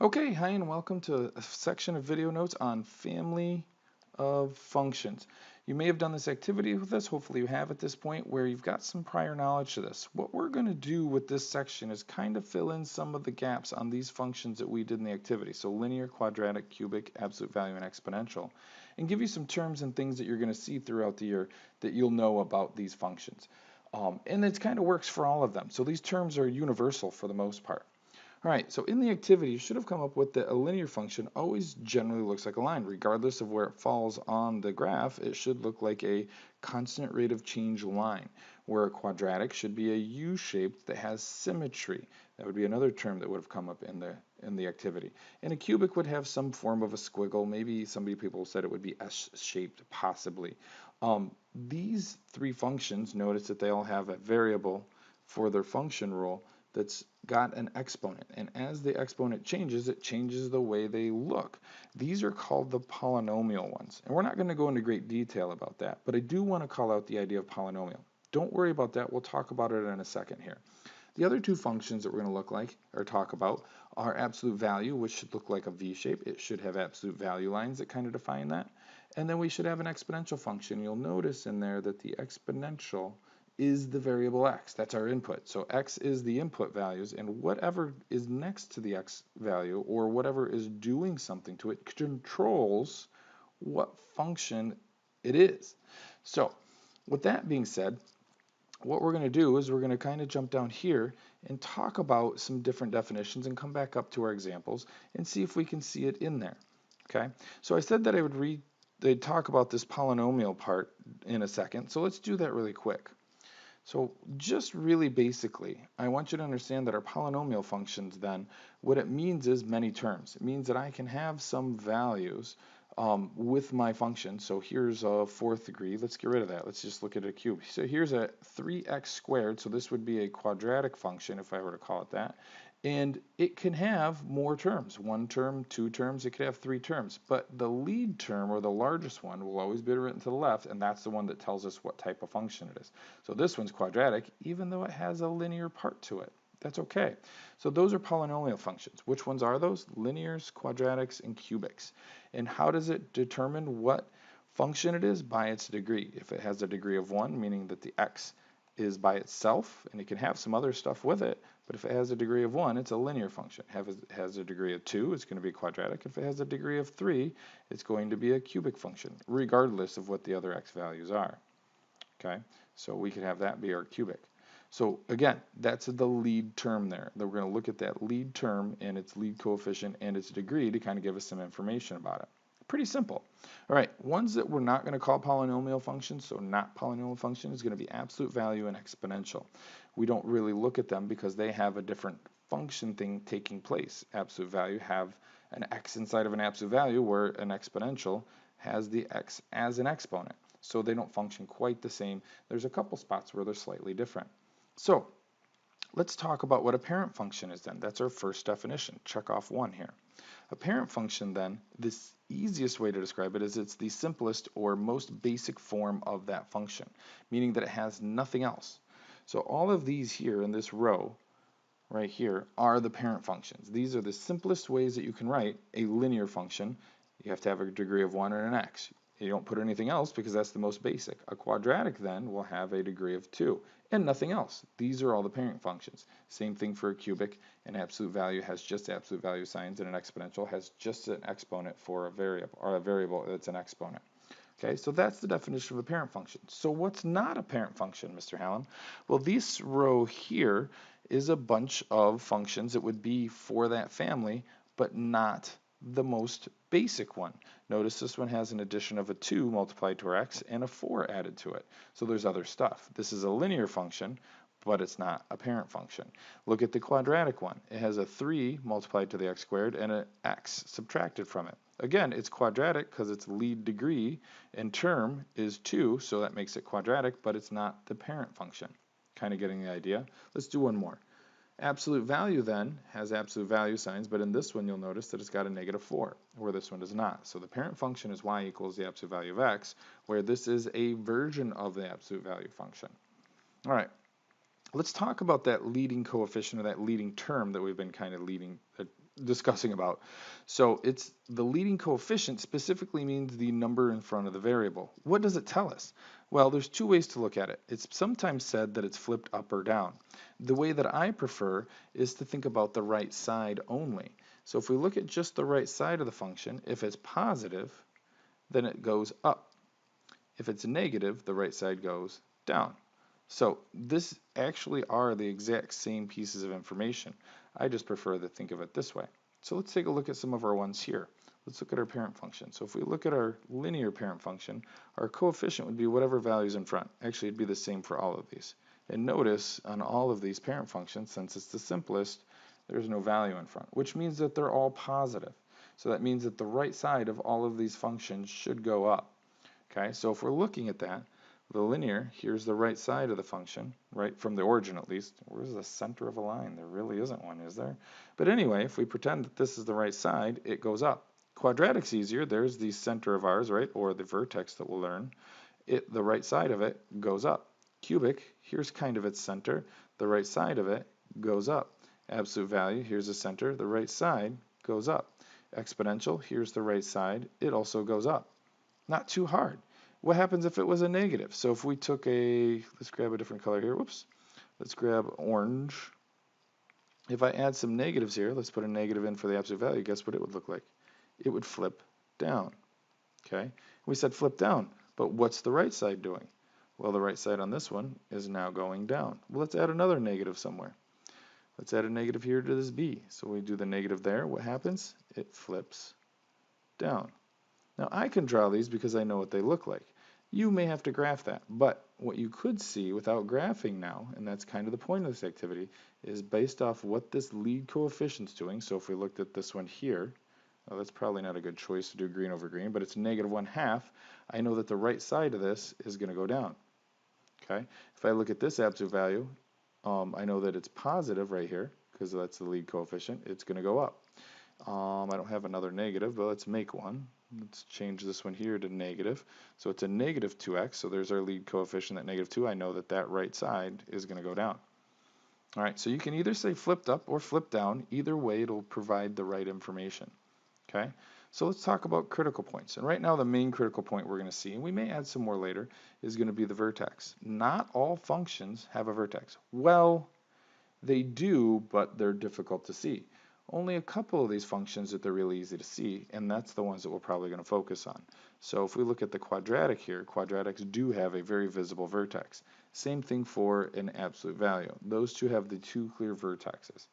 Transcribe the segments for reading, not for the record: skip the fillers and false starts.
Okay, hi and welcome to a section of video notes on family of functions. You may have done this activity with us, hopefully you have at this point, where you've got some prior knowledge to this. What we're going to do with this section is kind of fill in some of the gaps on these functions that we did in the activity. So linear, quadratic, cubic, absolute value, and exponential. And give you some terms and things that you're going to see throughout the year that you'll know about these functions. And it kind of works for all of them. So these terms are universal for the most part. All right, so in the activity, you should have come up with that a linear function always generally looks like a line. Regardless of where it falls on the graph, it should look like a constant rate of change line, where a quadratic should be a U-shaped that has symmetry. That would be another term that would have come up in the activity. And a cubic would have some form of a squiggle. Maybe people said it would be S-shaped, possibly. These three functions, notice that they all have a variable for their function rule that's got an exponent, and as the exponent changes, it changes the way they look. These are called the polynomial ones, and we're not going to go into great detail about that, but I do want to call out the idea of polynomial. Don't worry about that, we'll talk about it in a second here. The other two functions that we're going to look like or talk about are absolute value, which should look like a V shape. It should have absolute value lines that kind of define that. And then we should have an exponential function. You'll notice in there that the exponential is the variable x. That's our input. So x is the input values, and whatever is next to the x value or whatever is doing something to it controls what function it is. So with that being said, what we're going to do is we're going to kind of jump down here and talk about some different definitions and come back up to our examples and see if we can see it in there. Okay, so I said that I would they'd talk about this polynomial part in a second, so let's do that really quick. So just really basically, I want you to understand that our polynomial functions then, what it means is many terms. It means that I can have some values with my function. So here's a fourth degree. Let's get rid of that. Let's just look at a cube. So here's a 3x squared. So this would be a quadratic function if I were to call it that. And it can have more terms, one term, two terms, it could have three terms. But the lead term, or the largest one, will always be written to the left, and that's the one that tells us what type of function it is. So this one's quadratic, even though it has a linear part to it. That's okay. So those are polynomial functions. Which ones are those? Linears, quadratics, and cubics. And how does it determine what function it is? By its degree. If it has a degree of 1, meaning that the x is by itself, and it can have some other stuff with it, but if it has a degree of 1, it's a linear function. If it has a degree of 2, it's going to be quadratic. If it has a degree of 3, it's going to be a cubic function, regardless of what the other x values are. Okay, so we could have that be our cubic. So again, that's the lead term there. We're going to look at that lead term and its lead coefficient and its degree to kind of give us some information about it. Pretty simple. All right, ones that we're not going to call polynomial functions, so not polynomial function, is going to be absolute value and exponential. We don't really look at them because they have a different function thing taking place. Absolute value have an x inside of an absolute value, where an exponential has the x as an exponent. So they don't function quite the same. There's a couple spots where they're slightly different. So let's talk about what a parent function is then. That's our first definition. Check off one here. A parent function then, this easiest way to describe it is it's the simplest or most basic form of that function, meaning that it has nothing else. So all of these here in this row right here are the parent functions. These are the simplest ways that you can write a linear function. You have to have a degree of 1 and an x. You don't put anything else because that's the most basic. A quadratic then will have a degree of 2 and nothing else. These are all the parent functions. Same thing for a cubic. An absolute value has just absolute value signs, and an exponential has just an exponent for a variable, or a variable that's an exponent. Okay, so that's the definition of a parent function. So what's not a parent function, Mr. Hallam? Well, this row here is a bunch of functions that would be for that family, but not the most basic one. Notice this one has an addition of a 2 multiplied to our x and a 4 added to it. So there's other stuff. This is a linear function, but it's not a parent function. Look at the quadratic one. It has a 3 multiplied to the x squared and an x subtracted from it. Again, it's quadratic because its lead degree and term is 2, so that makes it quadratic, but it's not the parent function. Kind of getting the idea? Let's do one more. Absolute value then has absolute value signs, but in this one you'll notice that it's got a -4, where this one does not. So the parent function is y equals the absolute value of x, where this is a version of the absolute value function. All right, let's talk about that leading coefficient, or that leading term that we've been kind of discussing about. So it's the leading coefficient specifically means the number in front of the variable. What does it tell us? Well, there's two ways to look at it. It's sometimes said that it's flipped up or down. The way that I prefer is to think about the right side only. So if we look at just the right side of the function, if it's positive, then it goes up. If it's negative, the right side goes down. So this actually are the exact same pieces of information. I just prefer to think of it this way. So let's take a look at some of our ones here. Let's look at our parent function. So if we look at our linear parent function, our coefficient would be whatever value's in front. Actually, it'd be the same for all of these. And notice on all of these parent functions, since it's the simplest, there's no value in front, which means that they're all positive. So that means that the right side of all of these functions should go up. Okay, so if we're looking at that, the linear, here's the right side of the function, right, from the origin at least. Where's the center of a line? There really isn't one, is there? But anyway, if we pretend that this is the right side, it goes up. Quadratic's easier. There's the center of ours, right, or the vertex that we'll learn. The right side of it goes up. Cubic, here's kind of its center. The right side of it goes up. Absolute value, here's the center. The right side goes up. Exponential, here's the right side. It also goes up. Not too hard. What happens if it was a negative? So if we took let's grab a different color here. Whoops. Let's grab orange. If I add some negatives here, let's put a negative in for the absolute value. Guess what it would look like? It would flip down. Okay. We said flip down, but what's the right side doing? Well, the right side on this one is now going down. Well, let's add another negative somewhere. Let's add a negative here to this B. So we do the negative there. What happens? It flips down. Now I can draw these because I know what they look like. You may have to graph that, but what you could see without graphing now, and that's kind of the point of this activity, is based off what this lead coefficient's doing. So if we looked at this one here, well, that's probably not a good choice to do green over green, but it's negative 1/2. I know that the right side of this is going to go down. Okay. If I look at this absolute value, I know that it's positive right here because that's the lead coefficient. It's going to go up. I don't have another negative, but let's make one. Let's change this one here to negative. So it's a negative 2x, so there's our lead coefficient at negative 2. I know that that right side is going to go down. All right, so you can either say flipped up or flipped down. Either way, it'll provide the right information. Okay, so let's talk about critical points. And right now, the main critical point we're going to see, and we may add some more later, is going to be the vertex. Not all functions have a vertex. Well, they do, but they're difficult to see. Only a couple of these functions that they're really easy to see, and that's the ones that we're probably going to focus on. So if we look at the quadratic here, quadratics do have a very visible vertex. Same thing for an absolute value. Those two have the two clear vertexes.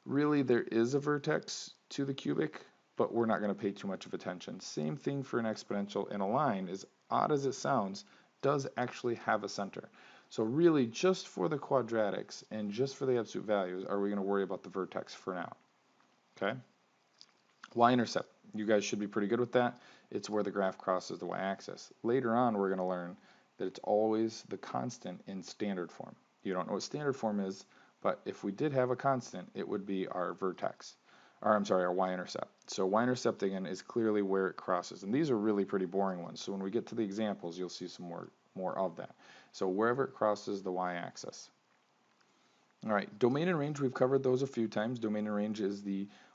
Really, there is a vertex to the cubic, but we're not going to pay too much of attention. Same thing for an exponential, and a line, as odd as it sounds, does actually have a center. So really, just for the quadratics and just for the absolute values, are we going to worry about the vertex for now? Okay. Y-intercept. You guys should be pretty good with that. It's where the graph crosses the y-axis. Later on, we're going to learn that it's always the constant in standard form. You don't know what standard form is, but if we did have a constant, it would be our vertex. Or I'm sorry, our y-intercept. So y-intercept again is clearly where it crosses. And these are really pretty boring ones. So when we get to the examples, you'll see some more of that. So wherever it crosses the y-axis. All right, domain and range, we've covered those a few times. Domain and range is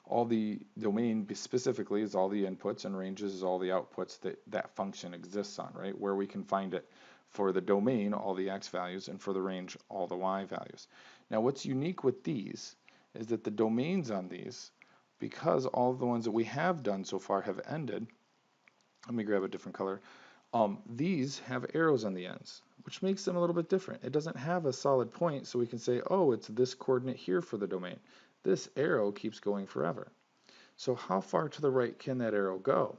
all the domain specifically is all the inputs, and ranges is all the outputs that function exists on, right? Where we can find it for the domain, all the x values, and for the range, all the y values. Now what's unique with these is that the domains on these, because all of the ones that we have done so far have ended, let me grab a different color, these have arrows on the ends, which makes them a little bit different. It doesn't have a solid point, so we can say, oh, it's this coordinate here for the domain. This arrow keeps going forever. So how far to the right can that arrow go?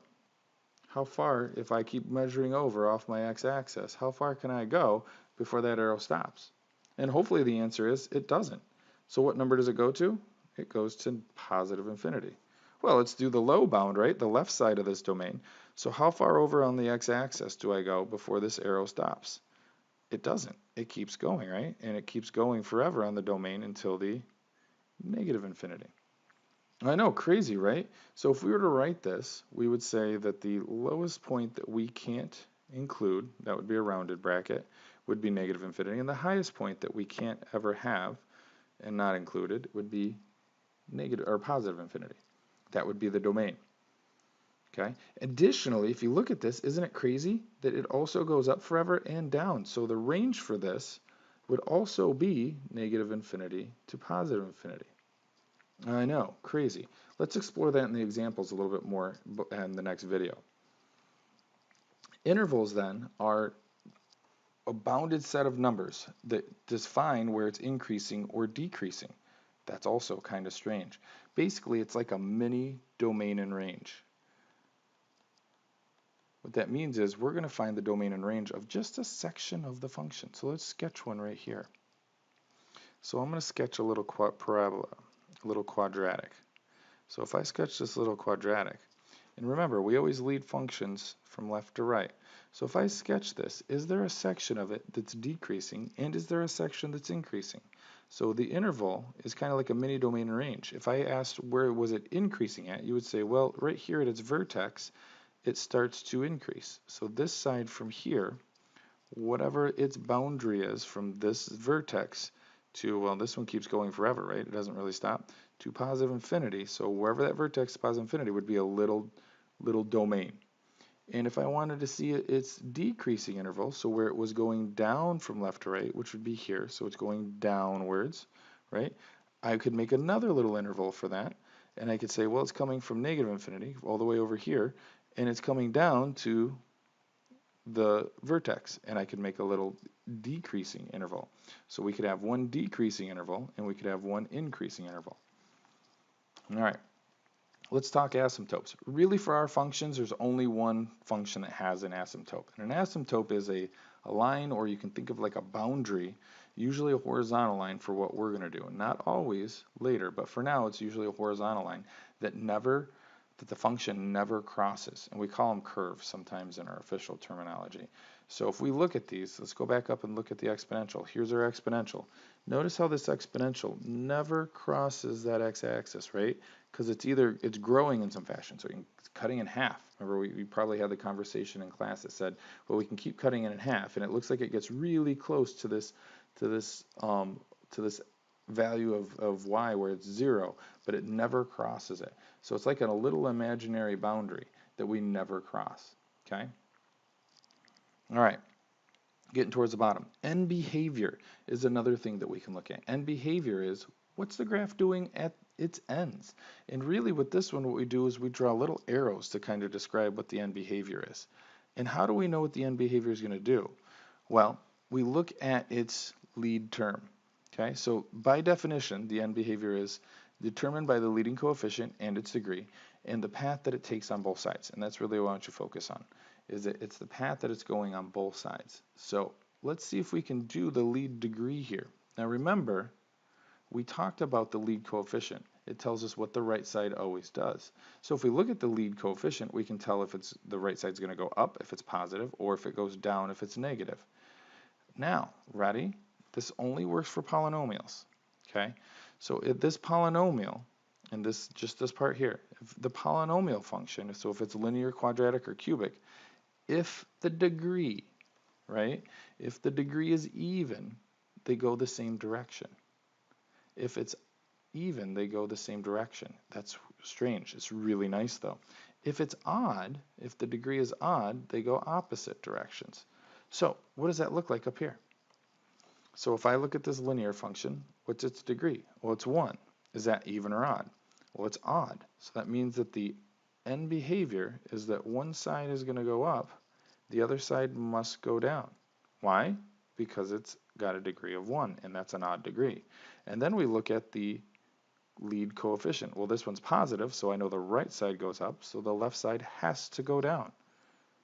How far, if I keep measuring over off my x-axis, how far can I go before that arrow stops? And hopefully the answer is it doesn't. So what number does it go to? It goes to positive infinity. Well, let's do the low bound, right? The left side of this domain. So how far over on the x-axis do I go before this arrow stops? It doesn't. It keeps going, right? And it keeps going forever on the domain until the negative infinity. I know, crazy, right? So if we were to write this, we would say that the lowest point that we can't include, that would be a rounded bracket, would be negative infinity, and the highest point that we can't ever have and not included would be negative or positive infinity. That would be the domain. Okay. Additionally, if you look at this, isn't it crazy that it also goes up forever and down? So the range for this would also be negative infinity to positive infinity. I know, crazy. Let's explore that in the examples a little bit more in the next video. Intervals then are a bounded set of numbers that define where it's increasing or decreasing. That's also kind of strange. Basically, it's like a mini domain and range. What that means is we're going to find the domain and range of just a section of the function. So let's sketch one right here. So I'm going to sketch a little parabola, a little quadratic. So if I sketch this little quadratic, and remember, we always lead functions from left to right. So if I sketch this, is there a section of it that's decreasing, and is there a section that's increasing? So the interval is kind of like a mini domain and range. If I asked where was it increasing at, you would say, well, right here at its vertex, it starts to increase. So this side from here, whatever its boundary is from this vertex to, well, this one keeps going forever, right? It doesn't really stop, to positive infinity. So wherever that vertex to positive infinity would be a little domain. And if I wanted to see its decreasing interval, so where it was going down from left to right, which would be here, so it's going downwards, right? I could make another little interval for that, and I could say, well, it's coming from negative infinity all the way over here, and it's coming down to the vertex, and I could make a little decreasing interval. So we could have one decreasing interval, and we could have one increasing interval. All right, let's talk asymptotes. Really, for our functions, there's only one function that has an asymptote. And an asymptote is a line, or you can think of like a boundary, usually a horizontal line for what we're going to do. Not always later, but for now, it's usually a horizontal line that the function never crosses. And we call them curves sometimes in our official terminology. So if we look at these, let's go back up and look at the exponential. Here's our exponential. Notice how this exponential never crosses that x-axis, right? Because it's growing in some fashion, so it's cutting in half. Remember, we probably had the conversation in class that said, well, we can keep cutting it in half, and it looks like it gets really close to this value of y where it's 0, but it never crosses it. So it's like a little imaginary boundary that we never cross. Okay. All right. Getting towards the bottom. End behavior is another thing that we can look at. End behavior is what's the graph doing at its ends? And really with this one, what we do is we draw little arrows to kind of describe what the end behavior is. And how do we know what the end behavior is going to do? Well, we look at its lead term. Okay, so by definition, the end behavior is determined by the leading coefficient and its degree, and the path that it takes on both sides. And that's really what I want you to focus on, is that it's the path that it's going on both sides. So let's see if we can do the lead degree here. Now remember, we talked about the lead coefficient. It tells us what the right side always does. So if we look at the lead coefficient, we can tell if the right side's going to go up if it's positive, or if it goes down if it's negative. Now, ready? This only works for polynomials, okay? So this polynomial, and this part here, if the polynomial function, so if it's linear, quadratic, or cubic, if the degree, right? If the degree is even, they go the same direction. If it's even, they go the same direction. That's strange. It's really nice though. If it's odd, if the degree is odd, they go opposite directions. So what does that look like up here? So if I look at this linear function, what's its degree? Well, it's 1. Is that even or odd? Well, it's odd. So that means that the end behavior is that one side is going to go up, the other side must go down. Why? Because it's got a degree of 1, and that's an odd degree. And then we look at the lead coefficient. Well, this one's positive, so I know the right side goes up, so the left side has to go down.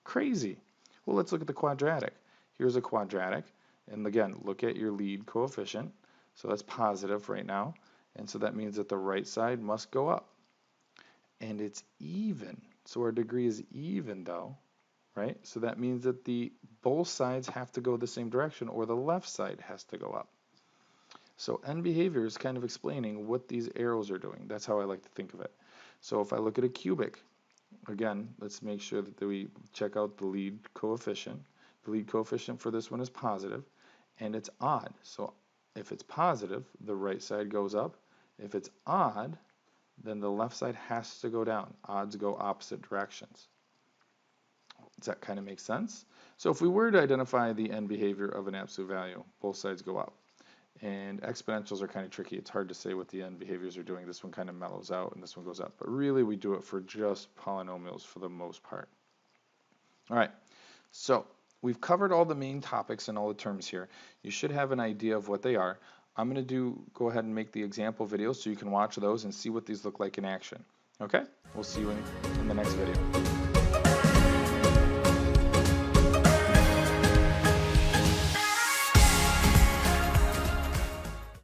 Crazy. Well, let's look at the quadratic. Here's a quadratic. And again, look at your lead coefficient. So that's positive right now. And so that means that the right side must go up. And it's even. So our degree is even though, right? So that means that both sides have to go the same direction, or the left side has to go up. So end behavior is kind of explaining what these arrows are doing. That's how I like to think of it. So if I look at a cubic, again, let's make sure that we check out the lead coefficient. The lead coefficient for this one is positive, and it's odd. So if it's positive, the right side goes up. If it's odd, then the left side has to go down. Odds go opposite directions. Does that kind of make sense? So if we were to identify the end behavior of an absolute value, both sides go up. And exponentials are kind of tricky. It's hard to say what the end behaviors are doing. This one kind of mellows out and this one goes up. But really we do it for just polynomials for the most part. All right, so we've covered all the main topics and all the terms here. You should have an idea of what they are. I'm going to go ahead and make the example videos so you can watch those and see what these look like in action. Okay, we'll see you in the next video.